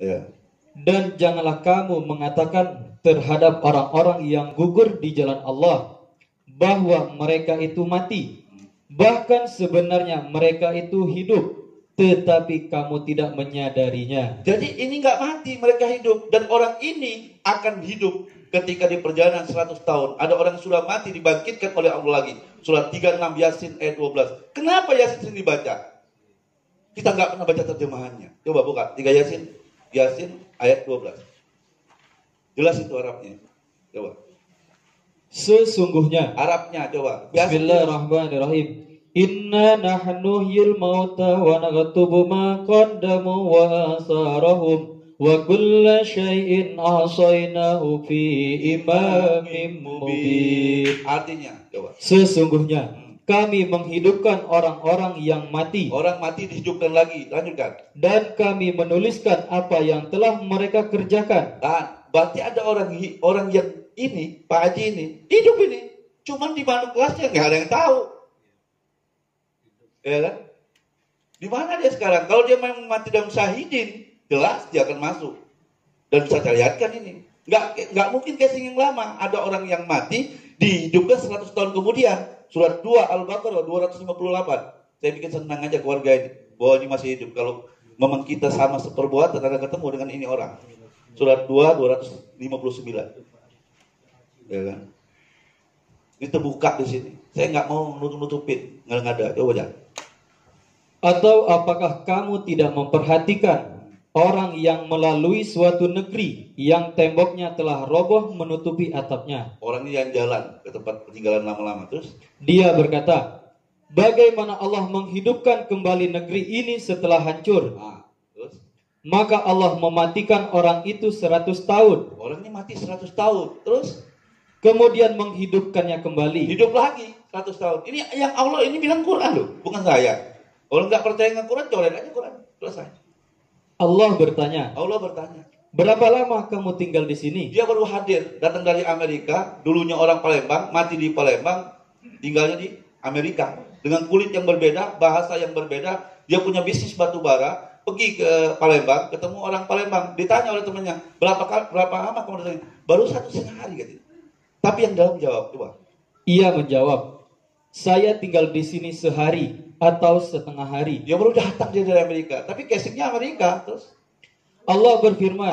Ya. Dan janganlah kamu mengatakan terhadap orang-orang yang gugur di jalan Allah bahwa mereka itu mati. Bahkan sebenarnya mereka itu hidup, tetapi kamu tidak menyadarinya. Jadi ini nggak mati, mereka hidup. Dan orang ini akan hidup ketika di perjalanan 100 tahun. Ada orang yang sudah mati dibangkitkan oleh Allah lagi. Surat 36 Yasin ayat 12. Kenapa Yasin sering dibaca? Kita nggak pernah baca terjemahannya. Coba buka 3 Yasin, Yasin ayat 12. Jelas itu Arabnya. Coba. Sesungguhnya, Arabnya coba. Bismillahirrahmanirrahim. Inna nahnu hyil mauta wa naktubu ma qaddamu wa asarahum wa kulla syai'in ahsaynahu fi imamin mubin. Artinya, coba. Sesungguhnya kami menghidupkan orang-orang yang mati. Orang mati dihidupkan lagi. Lanjutkan. Dan kami menuliskan apa yang telah mereka kerjakan. Berarti ada orang yang ini, Pak Haji ini, hidup ini. Cuman di mana kelasnya nggak ada yang tahu. Ya kan? Di mana dia sekarang? Kalau dia memang mati dalam syahidin, jelas dia akan masuk. Dan bisa saya lihatkan ini. Nggak mungkin casing yang lama. Ada orang yang mati, dihidupkan 100 tahun kemudian. Surat 2 Al-Baqarah 258. Saya bikin senang aja keluarga ini. Bahwa ini masih hidup. Kalau memang kita sama seperbuatan, ada ketemu dengan ini orang. Surat 2 259. Ya kan? Itu buka di sini. Saya nggak mau nutup-nutupin. Nggak ada. Coba aja. Atau apakah kamu tidak memperhatikan orang yang melalui suatu negeri yang temboknya telah roboh menutupi atapnya? Orang ini yang jalan ke tempat peninggalan lama-lama. Terus Dia berkata, bagaimana Allah menghidupkan kembali negeri ini setelah hancur? Terus Maka Allah mematikan orang itu 100 tahun. Orang ini mati 100 tahun. Terus kemudian menghidupkannya kembali. Hidup lagi 100 tahun. Ini yang Allah ini bilang Quran loh, bukan saya. Kalau nggak percaya dengan Quran, coret aja Quran. Selesai. Allah bertanya, berapa lama kamu tinggal di sini? Dia baru hadir, datang dari Amerika. Dulunya orang Palembang, mati di Palembang, tinggalnya di Amerika. Dengan kulit yang berbeda, bahasa yang berbeda. Dia punya bisnis batu bara. Pergi ke Palembang, ketemu orang Palembang. Ditanya oleh temannya, berapa lama kamu di sini? Baru 1,5 hari katanya. Tapi yang dalam jawab, coba. Ia menjawab, saya tinggal di sini sehari atau setengah hari. Dia baru datang dari Amerika, tapi casingnya Amerika. Terus Allah berfirman,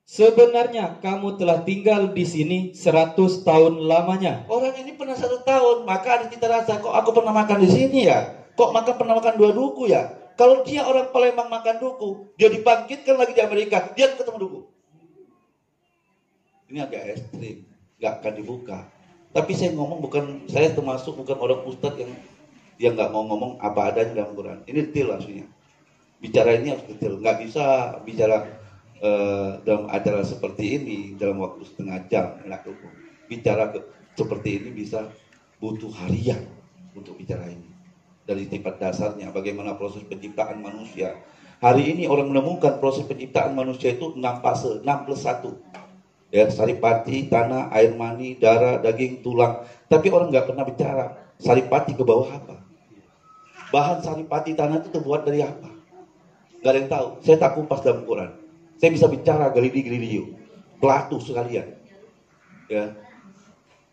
sebenarnya kamu telah tinggal di sini 100 tahun lamanya. Orang ini pernah 1 tahun, maka ada kita rasa, kok aku pernah makan di sini ya? Kok pernah makan 2 duku ya? Kalau dia orang Palembang makan duku, dia dibangkitkan lagi di Amerika, dia ketemu duku. Ini agak ekstrim, nggak akan dibuka. Tapi saya ngomong saya termasuk bukan orang ustadz yang nggak mau ngomong apa adanya dalam Quran. Ini detail aslinya. Bicara ini harus detail. Nggak bisa bicara dalam acara seperti ini dalam waktu setengah jam. Bicara seperti ini bisa butuh harian untuk bicara ini. Dari sifat dasarnya, bagaimana proses penciptaan manusia. Hari ini orang menemukan proses penciptaan manusia itu 6 fase, 6+1. Ya, saripati, tanah, air mani, darah, daging, tulang. Tapi orang nggak pernah bicara saripati ke bawah apa. Bahan saripati tanah itu terbuat dari apa? Nggak ada yang tahu. Saya tak kupas dalam Quran. Saya bisa bicara galidi-galilio, Plato sekalian. Ya,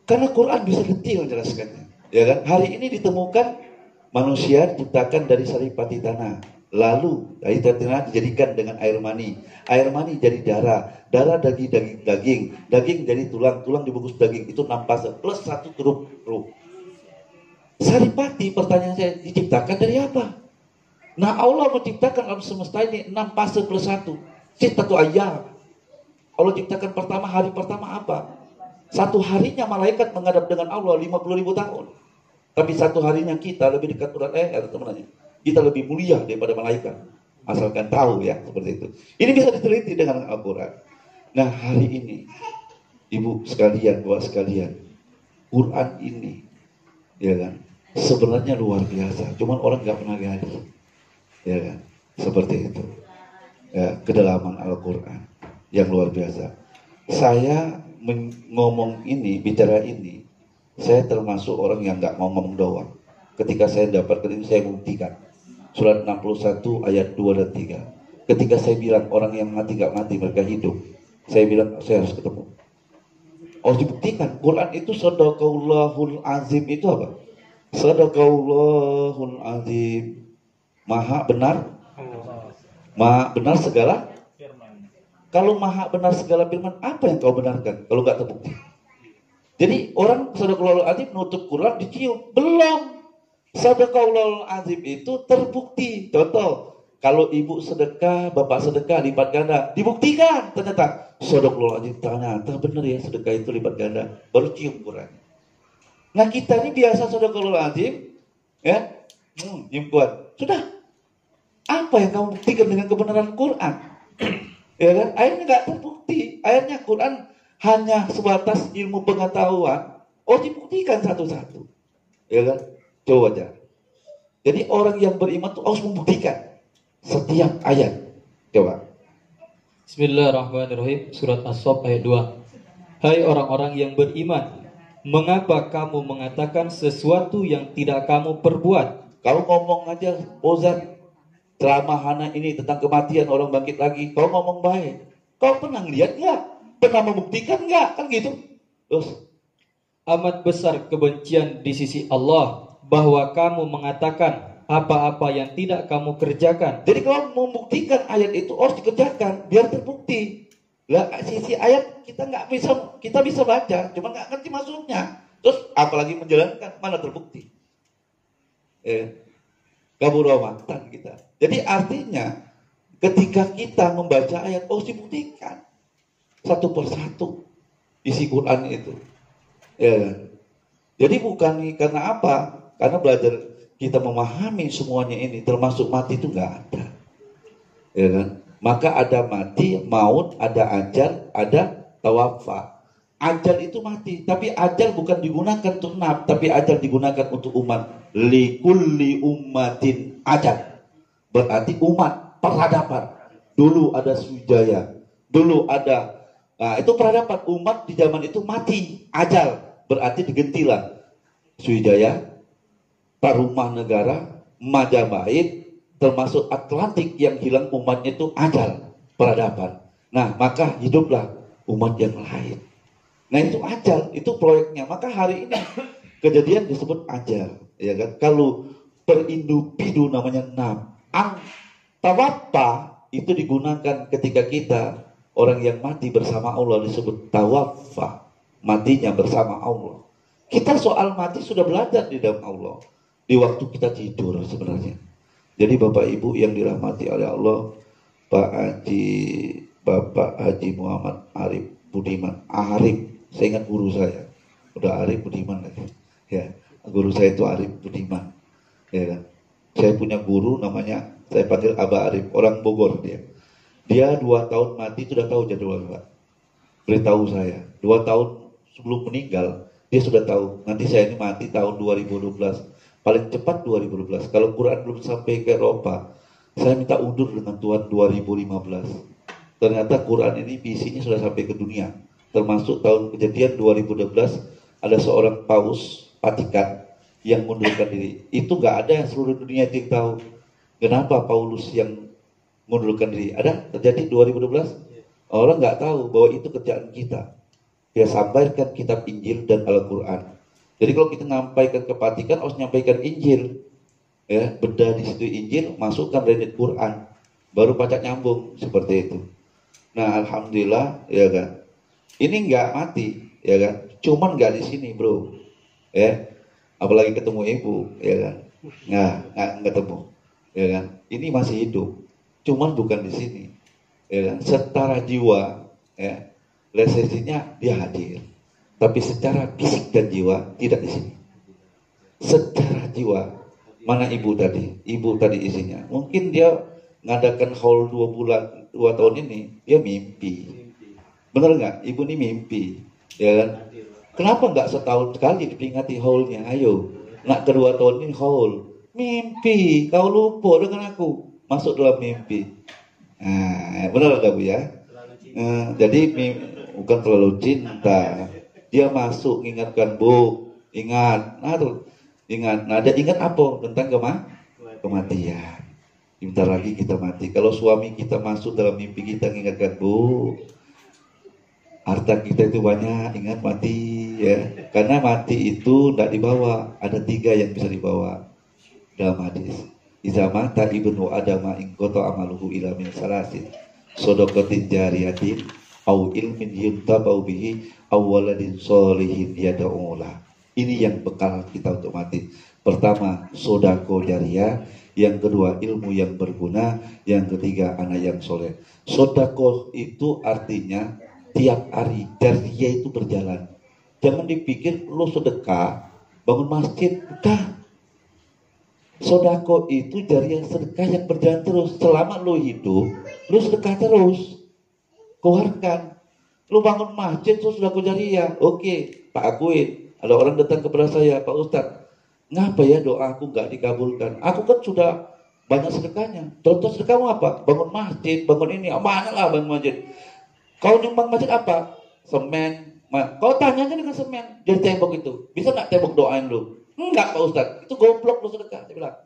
karena Quran bisa detail menjelaskannya. Ya kan? Hari ini ditemukan manusia diciptakan dari saripati tanah. Lalu dari tanah dijadikan dengan air mani. Air mani jadi darah. Darah daging, daging jadi tulang dibungkus daging. Itu 6 fase plus 1 grup ruh. Saripati, pertanyaan saya, diciptakan dari apa? Nah, Allah menciptakan alam semesta ini 6 fase plus 1. Sittatu ayyam. Allah ciptakan hari pertama apa? 1 harinya malaikat menghadap dengan Allah 50.000 tahun. Tapi 1 harinya kita lebih dekat Quran teman-teman. Kita lebih mulia daripada malaikat. Asalkan tahu ya, seperti itu. Ini bisa diteliti dengan Al-Quran. Nah, hari ini, ibu sekalian, bapak sekalian, Quran ini, ya kan, sebenarnya luar biasa. Cuman orang nggak pernah gali, ya kan, seperti itu. Ya, kedalaman Al-Quran yang luar biasa. Saya ngomong ini, bicara ini, saya termasuk orang yang nggak mau ngomong doang. Ketika saya dapatkan ini, saya buktikan. Surat 61 ayat 2 dan 3. ketika saya bilang orang yang mati gak mati, mereka hidup, saya bilang saya harus ketemu. Harus dibuktikan. Quran itu sadaqallahul azim itu apa? Sadaqallahul azim. Maha benar. Maha benar segala firman. Kalau maha benar segala firman, apa yang kau benarkan kalau nggak terbukti? Jadi orang sadaqallahul azim nutup Quran dicium. Belum. Sadaqallahul azim itu terbukti. Contoh, kalau ibu sedekah, bapak sedekah lipat ganda, dibuktikan ternyata sadaqallahul azim, ternyata benar ya sedekah itu lipat ganda, baru cium Quran. Nah kita ini biasa sadaqallahul azim, ya, cium Quran. Sudah. Apa yang kamu buktikan dengan kebenaran Quran? Ya kan? Akhirnya nggak terbukti. Akhirnya Quran hanya sebatas ilmu pengetahuan. Oh, dibuktikan satu-satu. Ya kan? Coba aja. Jadi orang yang beriman itu harus membuktikan setiap ayat. Coba. Bismillahirrahmanirrahim. Surat As-Saff ayat 2. Hai orang-orang yang beriman, mengapa kamu mengatakan sesuatu yang tidak kamu perbuat? Kau ngomong aja, Bozan, ceramah Hana ini tentang kematian, orang bangkit lagi. Kau ngomong baik. Kau pernah lihat nggak? Pernah membuktikan nggak? Kan gitu. Terus, amat besar kebencian di sisi Allah bahwa kamu mengatakan apa-apa yang tidak kamu kerjakan. Jadi kalau membuktikan ayat itu harus dikerjakan biar terbukti. Lah sisi ayat kita bisa baca, cuma nggak ngerti maksudnya. Terus apalagi menjalankan, mana terbukti? Kaburomatan kita. Jadi artinya ketika kita membaca ayat harus dibuktikan satu persatu isi Quran itu. Ya. Jadi bukan karena apa? Karena belajar kita memahami semuanya ini, termasuk mati itu nggak ada. Ya kan? Maka ada mati, maut, ada ajal, ada tawafa. Ajal itu mati, tapi ajal bukan digunakan untuk naf, tapi ajal digunakan untuk umat. Likulli ummatin ajal. Berarti umat, peradaban. Dulu ada Sujaya, dulu ada, nah itu peradaban. Umat di zaman itu mati, ajal. Berarti digentilah Sujaya, Tarumah Negara, Majapahit, termasuk Atlantik yang hilang umatnya itu ajal, peradaban. Nah maka hiduplah umat yang lain. Nah itu ajal, itu proyeknya. Maka hari ini kejadian disebut ajal, ya kan? Kalau per individu namanya nam. Tawafa itu digunakan ketika kita orang yang mati bersama Allah disebut tawafa, matinya bersama Allah. Kita soal mati sudah belajar di dalam Allah di waktu kita tidur sebenarnya. Jadi Bapak Ibu yang dirahmati oleh Allah, Bapak Haji Muhammad Arif Budiman, Arif, saya ingat guru saya, udah Arif Budiman lagi, ya, guru saya itu Arif Budiman, ya kan. Saya punya guru namanya, saya panggil Abah Arif, orang Bogor dia. Dia 2 tahun mati sudah tahu jadwal Pak. Beritahu saya, 2 tahun sebelum meninggal dia sudah tahu. Nanti saya ini mati tahun 2012, paling cepat 2012. Kalau Quran belum sampai ke Eropa, saya minta undur dengan Tuhan 2015. Ternyata Quran ini visinya sudah sampai ke dunia. Termasuk tahun kejadian 2012 ada seorang paus Vatikan yang mundurkan diri. Itu gak ada yang seluruh dunia yang tahu. Kenapa Paulus yang mundurkan diri? Ada terjadi 2012. Orang gak tahu bahwa itu kerjaan kita. Dia sampaikan kitab Injil dan Al-Quran. Jadi kalau kita nyampaikan ke Vatikan harus nyampaikan Injil. Ya, bedah di situ Injil, masukkan renit Quran. Baru pacak nyambung seperti itu. Nah, alhamdulillah, ya kan. Ini nggak mati, ya kan. Cuman nggak di sini, bro. Ya, apalagi ketemu ibu, ya kan. Nggak ketemu, ya kan. Ini masih hidup, cuman bukan di sini, ya kan. Setara jiwa, ya, lesesinya dia hadir, tapi secara fisik dan jiwa tidak di sini. Secara jiwa, mana ibu tadi? Ibu tadi isinya, mungkin dia ngadakan haul 2 tahun ini, dia mimpi. Bener nggak? Ibu ini mimpi, ya kan? Kenapa nggak setahun sekali diperingati haulnya? Ayo, nak kedua tahun ini haul. Mimpi, kau lupa dengan aku. Masuk dalam mimpi. Nah, benar nggak Bu ya? Jadi bukan terlalu cinta. Dia masuk ingatkan Bu, ingat. Nah tuh, ingat. Nah, dia ingat apa? Tentang kematian. Bentar lagi kita mati. Kalau suami kita masuk dalam mimpi kita mengingatkan, Bu, harta kita itu banyak, ingat mati ya. Karena mati itu tidak dibawa, ada 3 yang bisa dibawa dalam hadis. Iza mata ibnu adama in qata amaluhu ila min salasin. Shadaqatin jariyatin au ilmin yuntabau bihi aw waladin sholihin yad'ulah. Ini yang bekal kita untuk mati. Pertama, sedekah jariyah, yang kedua ilmu yang berguna, yang ketiga anak yang soleh. Sedekah itu artinya tiap hari, jariyah itu berjalan. Jangan dipikir lo sedekah bangun masjid, bukan. Sedekah itu jariyah, sedekah yang berjalan terus. Selama lo hidup, lo sedekah terus. Keluarkan. Lo bangun masjid, so sedekah jariyah. Oke, Pak akuin. Ada orang datang kepada saya, Pak Ustadz, ngapa ya doa aku gak dikabulkan? Aku kan sudah banyak sedekahnya. Contoh sedekahmu apa? Bangun masjid, bangun ini. Mana lah bangun masjid. Kau nyumbang masjid apa? Semen. Kau tanyanya dengan semen. Jadi tembok itu. Bisa gak tembok doain lu? Enggak Pak Ustadz. Itu goblok lu sedekah. Dia bilang.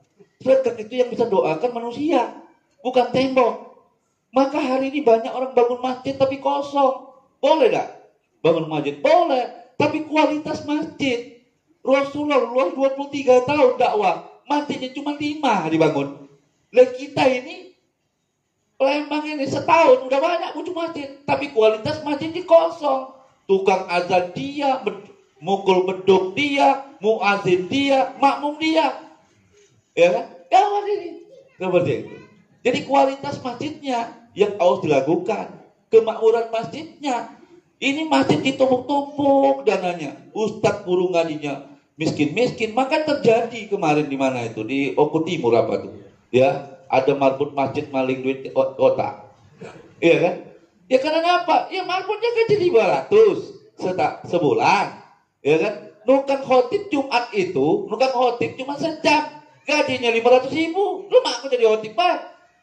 Sedekah itu yang bisa doakan manusia. Bukan tembok. Maka hari ini banyak orang bangun masjid tapi kosong. Boleh gak? Bangun masjid? Boleh. Tapi kualitas masjid. Rasulullah 23 tahun dakwah, masjidnya cuma 5 dibangun. Lah kita ini Palembang ini setahun udah banyak butuh masjid, tapi kualitas masjidnya kosong. Tukang azan dia, mukul beduk dia, muazin dia, makmum dia. Ya kan? Ya ini. Seperti itu. Jadi kualitas masjidnya yang harus dilakukan, kemakmuran masjidnya. Ini masjid ditumpuk-tumpuk dananya. Ustadz guru ngajinya miskin-miskin. Maka terjadi kemarin di mana itu? Di Oku Timur apa tuh? Ya, ada marbot masjid maling duit kota. Iya kan? Ya karena apa? Ya marbotnya gaji 500 sebulan. Ya kan? Nukan khotib Jumat itu, nukan khotib cuma sejam. Gajinya 500.000. Lu mak aku jadi khotib, Pak.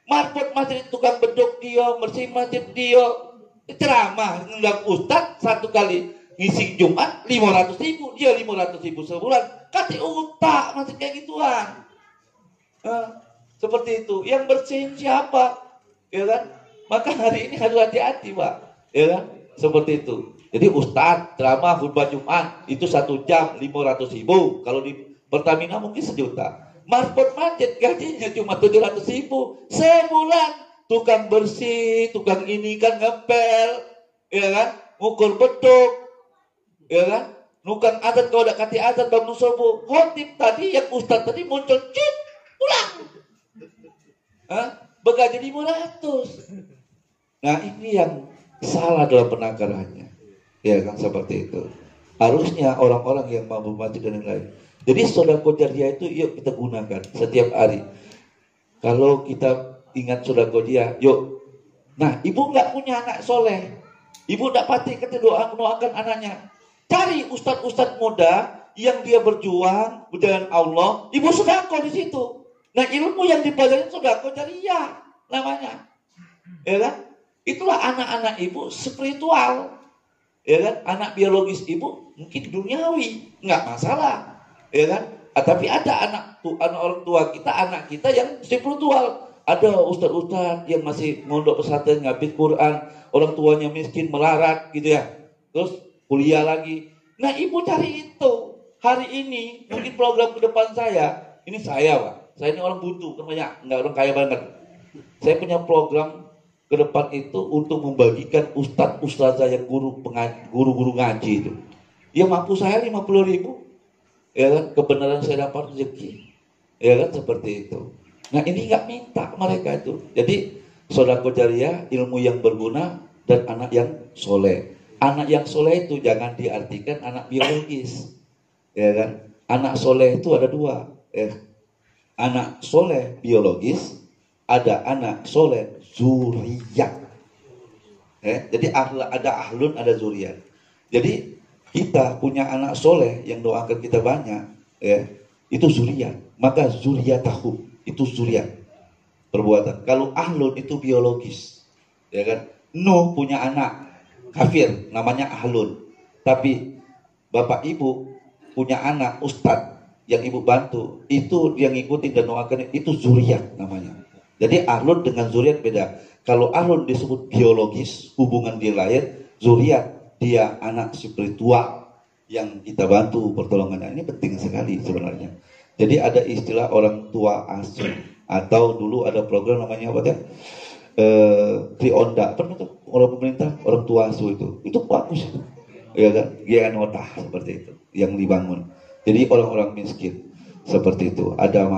Marbot masjid tukang beduk dia, bersih masjid dia. Ceramah ngundang ustadz 1 kali ngisi Jumat 500.000, dia 500.000 sebulan, kasih utak masih kayak gituan. Seperti itu. Yang bersihin siapa? Ya kan? Maka hari ini harus hati-hati, Pak. Ya kan? Seperti itu. Jadi ustadz ceramah khutbah Jumat itu 1 jam 500.000. Kalau di Pertamina mungkin 1 juta. Marbot masjid gajinya cuma 700.000 sebulan. Tukang bersih, tukang ini kan ngepel, ya kan, ngukur beduk, ya kan, nukan adat kalau udah kati adat bangun subuh, khotib tadi yang ustadz tadi muncul, cip, pulang, begaji 500. Nah ini yang salah dalam penakarannya, ya kan, seperti itu. Harusnya orang-orang yang mampu mati dan lain-lain. Jadi sedekah jariyah itu yuk kita gunakan setiap hari. Kalau kita ingat sedekah dia, yuk. Nah, ibu nggak punya anak soleh, ibu nggak pasti doakan anaknya. Cari ustadz-ustadz muda yang dia berjuang berjalan Allah, ibu sedekah di situ. Nah, ilmu yang dipelajari sedekah jariyah namanya, ya kan? Itulah anak-anak ibu spiritual, ya kan? Anak biologis ibu mungkin duniawi, nggak masalah, ya kan? Tapi ada anak orang tua kita, anak kita yang spiritual. Ada ustadz-ustadz yang masih mondok pesantren ngabid Quran, orang tuanya miskin melarat gitu ya, terus kuliah lagi. Nah ibu cari itu hari ini, mungkin program ke depan saya, ini saya Pak, saya ini orang butuh, kan banyak, nggak orang kaya banget. Saya punya program ke depan itu untuk membagikan ustadz-ustadzah yang guru-guru ngaji itu. Ya mampu saya 50.000, ya kan, kebenaran saya dapat rezeki, ya kan, seperti itu. Nah ini nggak minta mereka itu. Jadi sedekah jariyah, ilmu yang berguna dan anak yang soleh. Anak yang soleh itu jangan diartikan anak biologis, ya kan? Anak soleh itu ada 2. Anak soleh biologis, ada anak soleh zuriyah. Jadi ada ahlun, ada zuriyah. Jadi kita punya anak soleh yang doakan kita banyak, ya, itu zuriyah. Maka zuriyatahum itu zuriyah perbuatan. Kalau ahlun itu biologis, ya kan? Nuh punya anak kafir namanya ahlun, tapi bapak ibu punya anak ustadz yang ibu bantu, itu yang ngikutin dan doakan, itu zuriyah namanya. Jadi ahlun dengan zuriat beda. Kalau ahlun disebut biologis, hubungan dia lahir, zuriat dia anak spiritual yang kita bantu pertolongannya. Ini penting sekali sebenarnya. Jadi ada istilah orang tua asuh, atau dulu ada program namanya apa ya? Trionda, pernah tuh orang pemerintah, orang tua asuh itu bagus, ya kan? Gianota seperti itu yang dibangun. Jadi orang-orang miskin seperti itu. Ada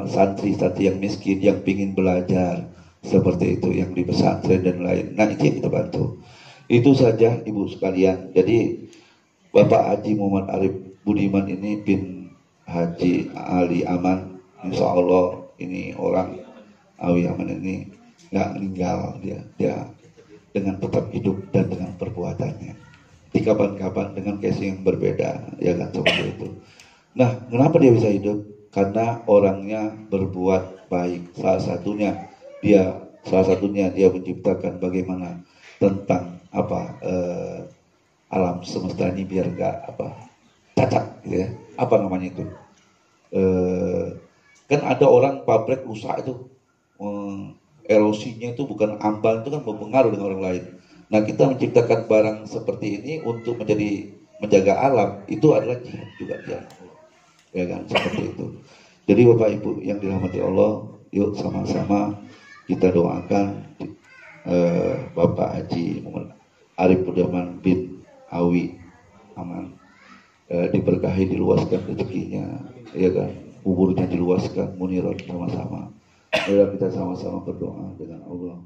santri-santri yang miskin yang ingin belajar seperti itu, yang di pesantren dan lain. Nah itu yang kita bantu. Itu saja ibu sekalian. Jadi Bapak Haji Muhammad Arif Budiman ini bin Haji Ali Aman, insya Allah ini orang Awi Aman ini nggak meninggal, dia dengan tetap hidup dan dengan perbuatannya di kapan-kapan dengan casing yang berbeda, ya kan, seperti itu. Nah, kenapa dia bisa hidup? Karena orangnya berbuat baik. Salah satunya dia menciptakan bagaimana tentang alam semesta ini biar nggak cacat, gitu ya. Apa namanya itu? Kan ada orang pabrik rusak itu, erosinya itu bukan ambang, itu kan berpengaruh dengan orang lain. Nah, kita menciptakan barang seperti ini untuk menjaga alam, itu adalah jihad juga dia. Ya kan, seperti itu. Jadi Bapak Ibu yang dirahmati Allah, yuk sama-sama kita doakan Bapak Haji Muhammad Arif Budiman bin Awi Aman diberkahi, diluaskan rezekinya, ya kan, kuburnya diluaskan, munirat sama-sama. Mari kita sama-sama berdoa dengan Allah.